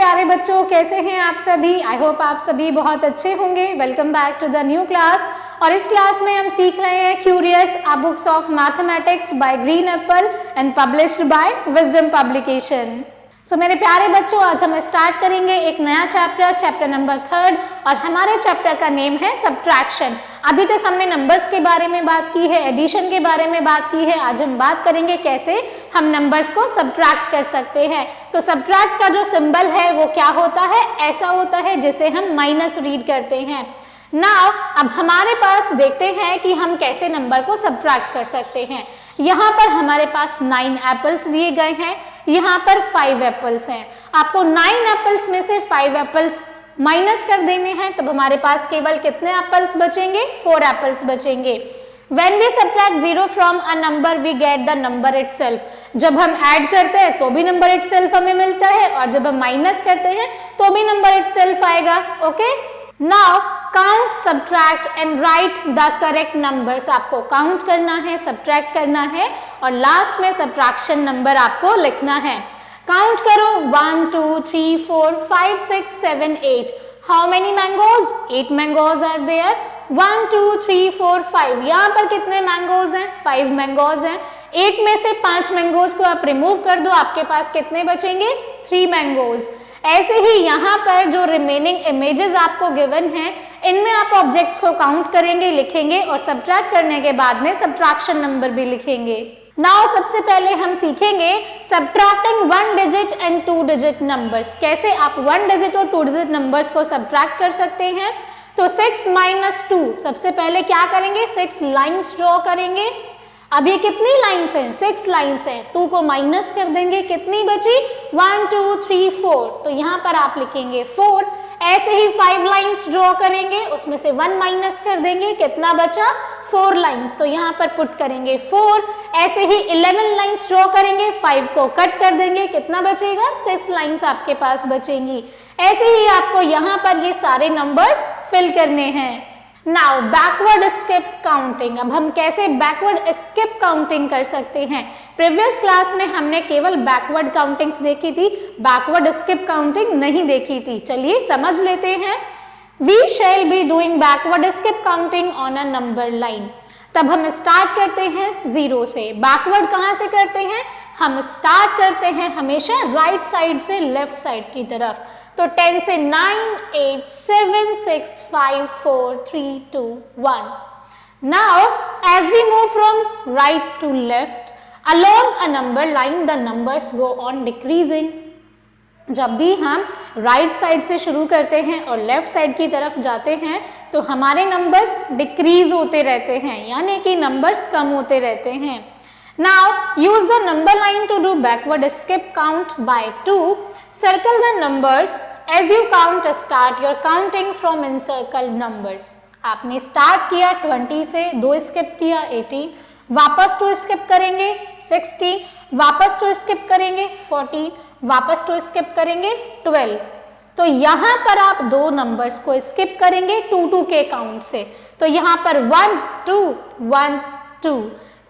प्यारे बच्चों, कैसे हैं आप सभी। आई होप आप सभी बहुत अच्छे होंगे। Welcome back to the new class. और इस क्लास में हम सीख रहे हैं curious a books of mathematics by Green Apple and published by Wisdom publication. So मेरे प्यारे बच्चों, आज हम स्टार्ट करेंगे एक नया चैप्टर नंबर 3 और हमारे चैप्टर का नेम है सब्ट्रैक्शन। अभी तक हमने नंबर्स के बारे में बात की है, एडिशन के बारे में बात की है। आज हम बात करेंगे कैसे हम नंबर्स को सब्ट्रैक्ट कर सकते हैं। तो सब्ट्रैक्ट का जो सिंबल है वो क्या होता है, ऐसा होता है जिसे हम माइनस रीड करते हैं। नाउ अब हमारे पास देखते हैं कि हम कैसे नंबर को सब्ट्रैक्ट कर सकते हैं। यहाँ पर हमारे पास 9 एप्पल्स दिए गए हैं, यहाँ पर 5 एप्पल्स हैं। आपको 9 एप्पल्स में से 5 एप्पल्स माइनस कर देने हैं, तब हमारे पास केवल कितने एप्पल्स बचेंगे, 4 एप्पल्स बचेंगे। When we subtract 0 from a number, we get the number itself. जब हम ऐड करते हैं तो भी नंबर itself हमें मिलता है और जब हम माइनस करते हैं तो भी नंबर itself आएगा। Okay, now count, subtract and right the correct numbers. आपको काउंट करना है, सब्ट्रैक्ट करना है और लास्ट में सब्ट्रैक्शन नंबर आपको लिखना है। काउंट करो 1 2 3 4 5 6 7 8। How many mangoes? 8 mangoes are there. 1 2 3 4 5। यहाँ पर कितने मैंगोज हैं? 5 मैंगोज हैं। 8 में से 5 मैंगोज को आप रिमूव कर दो, आपके पास कितने बचेंगे? 3 मैंगोज। ऐसे ही यहाँ पर जो रिमेनिंग इमेजेस आपको गिवन हैं, इनमें आप ऑब्जेक्ट्स को काउंट करेंगे, लिखेंगे और सब्ट्रैक्ट करने के बाद में सब्ट्रैक्शन नंबर भी लिखेंगे। नाउ सबसे पहले हम सीखेंगे subtracting 1 digit and 2 digit numbers. कैसे आप 1 डिजिट और 2 डिजिट नंबर्स को सब्ट्रैक्ट कर सकते हैं। तो 6 - 2, सबसे पहले क्या करेंगे, 6 लाइन्स ड्रॉ करेंगे। अब ये कितनी लाइन्स हैं? 6 लाइन्स हैं। 2 को माइनस कर देंगे, कितनी बची? 1 2 3 4। तो यहाँ पर आप लिखेंगे 4। ऐसे ही 5 लाइन्स ड्रॉ करेंगे, उसमें से 1 माइनस कर देंगे, कितना बचा? 4 लाइन्स। तो यहाँ पर पुट करेंगे 4। ऐसे ही 11 लाइन्स ड्रॉ करेंगे, 5 को कट कर देंगे, कितना बचेगा? 6 लाइन्स आपके पास बचेंगी। ऐसे ही आपको यहाँ पर ये सारे नंबर्स फिल करने हैं। Now backward skip counting. अब हम कैसे बैकवर्ड स्किप काउंटिंग कर सकते हैं। प्रीवियस क्लास में हमने केवल बैकवर्ड काउंटिंग्स देखी थी, बैकवर्ड स्किप काउंटिंग नहीं देखी थी। चलिए समझ लेते हैं। We shall be doing backward skip counting on a number line. तब हम स्टार्ट करते हैं 0 से। बैकवर्ड कहाँ से करते हैं? हम स्टार्ट करते हैं हमेशा राइट साइड से लेफ्ट साइड की तरफ। तो 10 से 9 8 7 6 5 4 3 2 1। Now as we move from right to left along a number line, the numbers go on decreasing. जब भी हम राइट साइड से शुरू करते हैं और लेफ्ट साइड की तरफ जाते हैं तो हमारे नंबर्स डिक्रीज होते रहते हैं, यानी कि नंबर्स कम होते रहते हैं। Now use the number line to do backward skip count by 2. Circle the numbers as you count. Start your counting from encircled numbers. आपने स्टार्ट किया 20 से, 2 स्किप किया 18, वापस 2 स्किप करेंगे 16, वापस 2 स्किप करेंगे 14, वापस 2 स्किप करेंगे 12। तो यहाँ पर आप 2 नंबर्स को स्किप करेंगे 2 के काउंट से। तो यहाँ पर 1 2 1 2।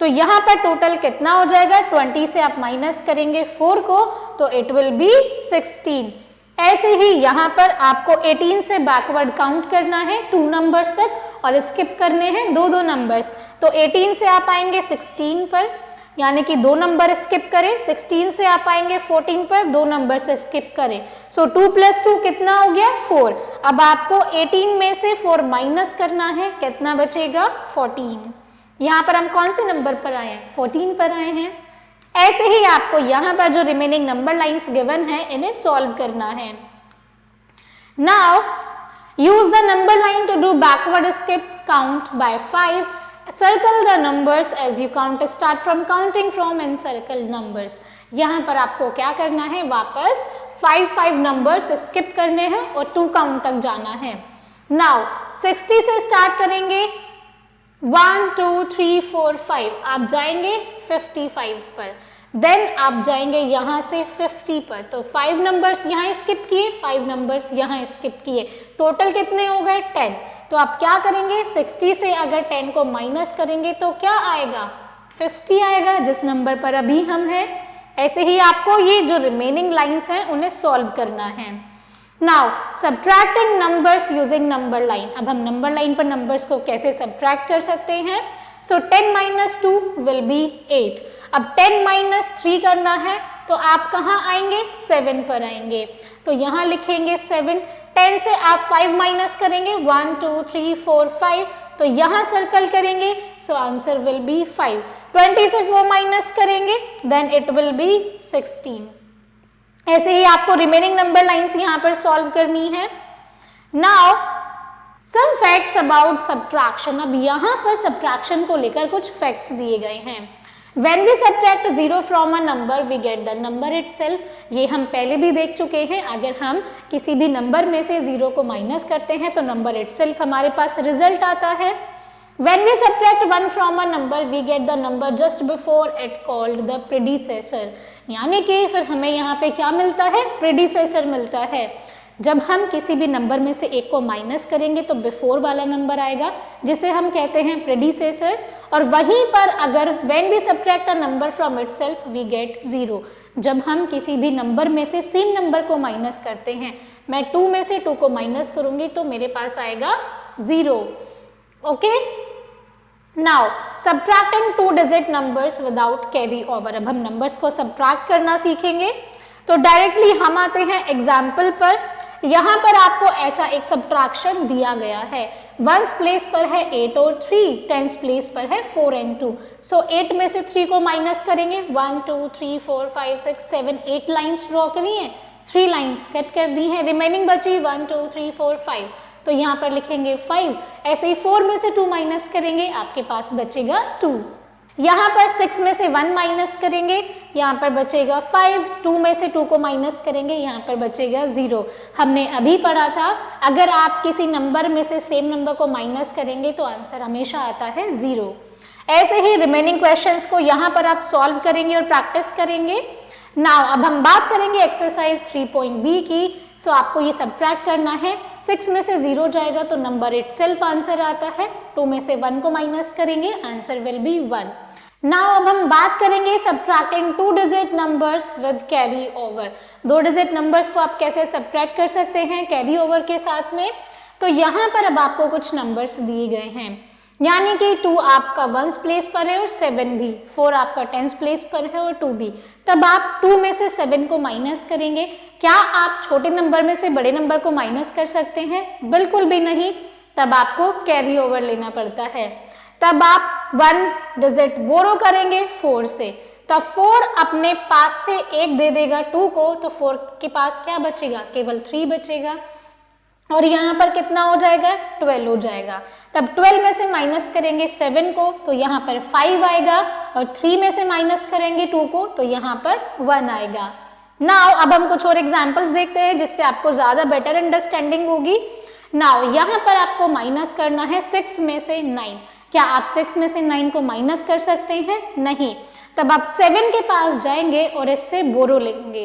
तो यहाँ पर टोटल कितना हो जाएगा? 20 से आप माइनस करेंगे 4 को तो इट विल बी 16। ऐसे ही यहाँ पर आपको 18 से बैकवर्ड काउंट करना है 2 नंबर्स तक और स्किप करने हैं 2 नंबर्स। तो 18 से आप आएंगे 16 पर, यानी कि 2 नंबर स्किप करें। 16 से आप आएंगे 14 पर, 2 नंबर से स्किप करें। सो 2 + 2 कितना हो गया? 4। अब आपको 18 में से 4 माइनस करना है, कितना बचेगा? 14। यहाँ पर हम कौन से नंबर पर आए हैं? 14 पर आए हैं। ऐसे ही आपको यहाँ पर जो रिमेनिंग नंबर लाइंस गिवन है इन्हें सॉल्व करना है। Now use the number line to do backward skip count by 5. Circle the numbers as you count. Start from counting from encircled numbers. यहाँ पर आपको क्या करना है? वापस 5 नंबर्स स्किप करने हैं और 2 काउंट तक जाना है। नाउ 60 से स्टार्ट करेंगे, 1 2 3 4 5, आप जाएंगे 55 पर, देन आप जाएंगे यहाँ से 50 पर। तो 5 नंबर्स यहाँ स्किप किए, 5 नंबर्स यहाँ स्किप किए, टोटल कितने हो गए? 10। तो आप क्या करेंगे? 60 से अगर 10 को माइनस करेंगे तो क्या आएगा? 50 आएगा, जिस नंबर पर अभी हम हैं। ऐसे ही आपको ये जो रिमेनिंग लाइंस हैं उन्हें सॉल्व करना है। Now subtracting numbers using number line. अब हम नंबर लाइन पर नंबर्स को कैसे सब्ट्रैक्ट कर सकते हैं? सो 10 माइनस 2 विल बी 8। अब 10 माइनस 3 करना है तो आप कहाँ आएंगे? 7 पर आएंगे। तो यहाँ लिखेंगे 7। 10 से आप 5 माइनस करेंगे, 1 2 3 4 5, तो यहाँ सर्कल करेंगे, सो आंसर विल बी 5। 20 से 4 माइनस करेंगे, देन इट विल बी 16। ऐसे ही आपको रिमेनिंग नंबर लाइंस यहाँ पर सॉल्व करनी है। Now some facts about subtraction. अब यहाँ पर सब्ट्रैक्शन को लेकर कुछ फैक्ट्स दिए गए हैं। When we subtract 0 from a number, we get the number itself। ये हम पहले भी देख चुके हैं। अगर हम किसी भी नंबर में से 0 को माइनस करते हैं तो नंबर itself हमारे पास रिजल्ट आता है। When we subtract 1 from a number, we get the number just before it called the predecessor। यानी कि फिर हमें यहाँ पे क्या मिलता है? predecessor मिलता है। जब हम किसी भी नंबर में से एक को माइनस करेंगे तो बिफोर वाला नंबर आएगा जिसे हम कहते हैं प्रेडिसेसर। और वहीं पर अगर when we subtract a number from itself we get 0। जब हम किसी भी नंबर में से सेम नंबर को माइनस करते हैं, मैं 2 में से 2 को माइनस करूंगी तो मेरे पास आएगा 0। Okay, now subtracting 2 digit numbers without carry over. अब हम नंबर्स को सब्ट्रैक्ट करना सीखेंगे। तो डायरेक्टली हम आते हैं एग्जाम्पल पर। यहाँ पर आपको ऐसा एक सब्ट्रैक्शन दिया गया है। 1s प्लेस पर है 8 और 3, 10s प्लेस पर है 4 and 2। सो 8 में से 3 को माइनस करेंगे, 1 2 3 4 5 6 7 8 लाइन्स ड्रॉ करी हैं, 3 लाइन्स कट कर दी हैं, रिमेनिंग बची 1 2 3 4 5। तो यहाँ पर लिखेंगे 5। ऐसे ही 4 में से 2 माइनस करेंगे, आपके पास बचेगा 2। यहाँ पर 6 में से 1 माइनस करेंगे, यहाँ पर बचेगा 5। 2 में से 2 को माइनस करेंगे, यहाँ पर बचेगा 0। हमने अभी पढ़ा था अगर आप किसी नंबर में से सेम नंबर को माइनस करेंगे तो आंसर हमेशा आता है 0। ऐसे ही रिमेनिंग क्वेश्चंस को यहाँ पर आप सॉल्व करेंगे और प्रैक्टिस करेंगे। नाउ अब हम बात करेंगे एक्सरसाइज 3.b की। सो आपको ये सब्ट्रैक्ट करना है। 6 में से 0 जाएगा तो नंबर इटसेल्फ आंसर आता है। 2 में से 1 को माइनस करेंगे, आंसर विल बी 1। नाउ अब हम बात करेंगे subtracting 2 digit numbers with carry over. 2 digit numbers को आप कैसे सब्ट्रैक्ट कर सकते हैं कैरी ओवर के साथ में। तो यहाँ पर अब आपको कुछ नंबर्स दिए गए हैं, यानी कि 2 आपका 1s प्लेस पर है और 7 भी, 4 आपका 10s प्लेस पर है और 2 भी। तब आप 2 में से 7 को माइनस करेंगे। क्या आप छोटे नंबर में से बड़े नंबर को माइनस कर सकते हैं? बिल्कुल भी नहीं। तब आपको कैरी ओवर लेना पड़ता है। तब आप 1 डिजिट बोरो करेंगे 4 से, तब 4 अपने पास से 1 दे देगा 2 को, तो 4 के पास क्या बचेगा? केवल 3 बचेगा। और यहाँ पर कितना हो जाएगा? 12 हो जाएगा। तब 12 में से माइनस करेंगे 7 को तो यहाँ पर 5 आएगा, और 3 में से माइनस करेंगे 2 को तो यहाँ पर 1 आएगा। नाउ अब हम कुछ और एग्जांपल्स देखते हैं जिससे आपको ज्यादा बेटर अंडरस्टैंडिंग होगी। नाउ यहाँ पर आपको माइनस करना है 6 में से 9। क्या आप 6 में से 9 को माइनस कर सकते हैं? नहीं। तब आप 7 के पास जाएंगे और इससे बोरो लेंगे,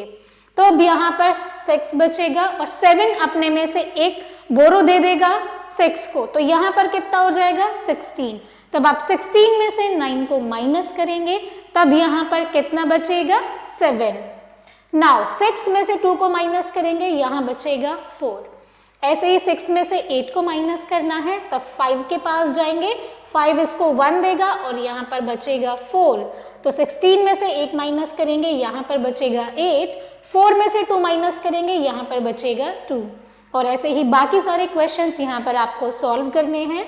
तो अब यहाँ पर 6 बचेगा और 7 अपने में से एक बोरो दे देगा 6 को, तो यहाँ पर कितना हो जाएगा? 16। तब आप 16 में से 9 को माइनस करेंगे, तब यहाँ पर कितना बचेगा? 7। नाउ 6 में से 2 को माइनस करेंगे, यहाँ बचेगा 4। ऐसे ही 6 में से 8 को माइनस करना है, तब 5 के पास जाएंगे, 5 इसको 1 देगा और यहाँ पर बचेगा 4। तो 16 में से 8 माइनस करेंगे, यहाँ पर बचेगा 8। 4 में से 2 माइनस करेंगे, यहाँ पर बचेगा 2। और ऐसे ही बाकी सारे क्वेश्चंस यहाँ पर आपको सॉल्व करने हैं।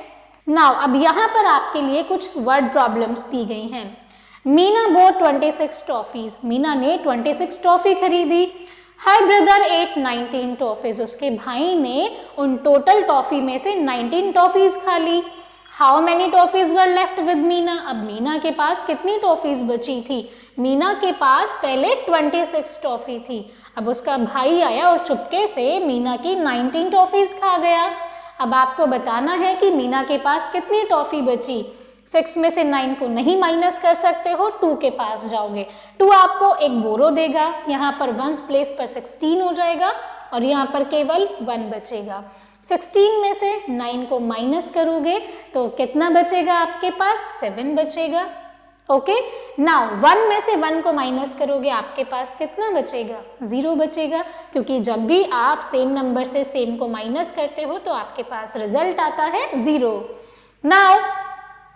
नाउ अब यहाँ पर आपके लिए कुछ वर्ड प्रॉब्लम्स दी गई हैं। Meena bought 26 toffees. मीना ने 26 टॉफी खरीदी। Her brother ate 19 toffees. उसके भाई ने उन टोटल टॉफी में से 19 टॉफीज खा ली। How many toffees were left with Meena. अब मीना के पास कितनी टॉफीज बची थी? मीना के पास पहले 26 टॉफी थी। अब उसका भाई आया और चुपके से मीना की 19 टॉफीज खा गया। अब आपको बताना है कि मीना के पास कितनी टॉफी बची। 6 में से 9 को नहीं माइनस कर सकते हो, 2 के पास जाओगे। 2 आपको एक बोरो देगा, यहाँ पर 1s प्लेस पर 16 हो जाएगा और यहाँ पर केवल 1 बचेगा। 16 में से 9 को माइनस करोगे तो कितना बचेगा? आपके पास 7 बचेगा। ओके, नाउ 1 में से 1 को माइनस करोगे आपके पास कितना बचेगा? 0 बचेगा, क्योंकि जब भी आप सेम नंबर से सेम को माइनस करते हो तो आपके पास रिजल्ट आता है 0। Now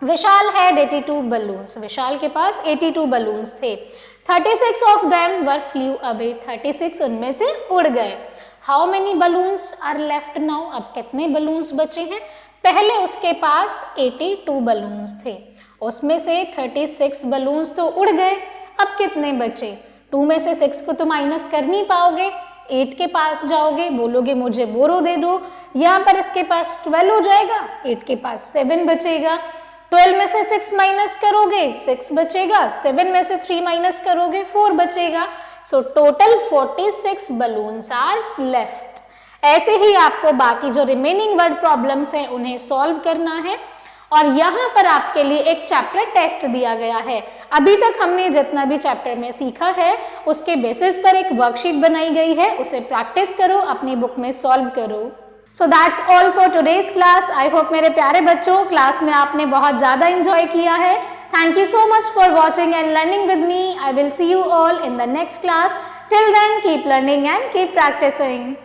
Vishal had 82 balloons, Vishal के पास 82 बलून्स थे। 36 of them were flew away, 36 उनमें से उड़ गए। How many balloons are left now, अब कितने बलून्स बचे हैं? पहले उसके पास 82 बलून्स थे, उसमें से 36 बलून्स तो उड़ गए, अब कितने बचे? 2 में से 6 को तो माइनस कर नहीं पाओगे, 8 के पास जाओगे, बोलोगे मुझे बोरो दे दो, यहाँ पर इसके पास 12 हो जाएगा, 8 के पास 7 बचेगा। 12 में से 6 माइनस करोगे 6 बचेगा, 7 में से 3 माइनस करोगे 4 बचेगा। So total 46 balloons are left. ऐसे ही आपको बाकी जो रिमेनिंग वर्ड प्रॉब्लम्स हैं उन्हें सॉल्व करना है। और यहाँ पर आपके लिए एक चैप्टर टेस्ट दिया गया है। अभी तक हमने जितना भी चैप्टर में सीखा है उसके बेसिस पर एक वर्कशीट बनाई गई है, उसे प्रैक्टिस करो, अपनी बुक में सॉल्व करो। So that's all for today's class. I hope मेरे प्यारे बच्चों क्लास में आपने बहुत ज़्यादा इंजॉय किया है। Thank you so much for watching and learning with me. I will see you all in the next class. Till then keep learning and keep practising.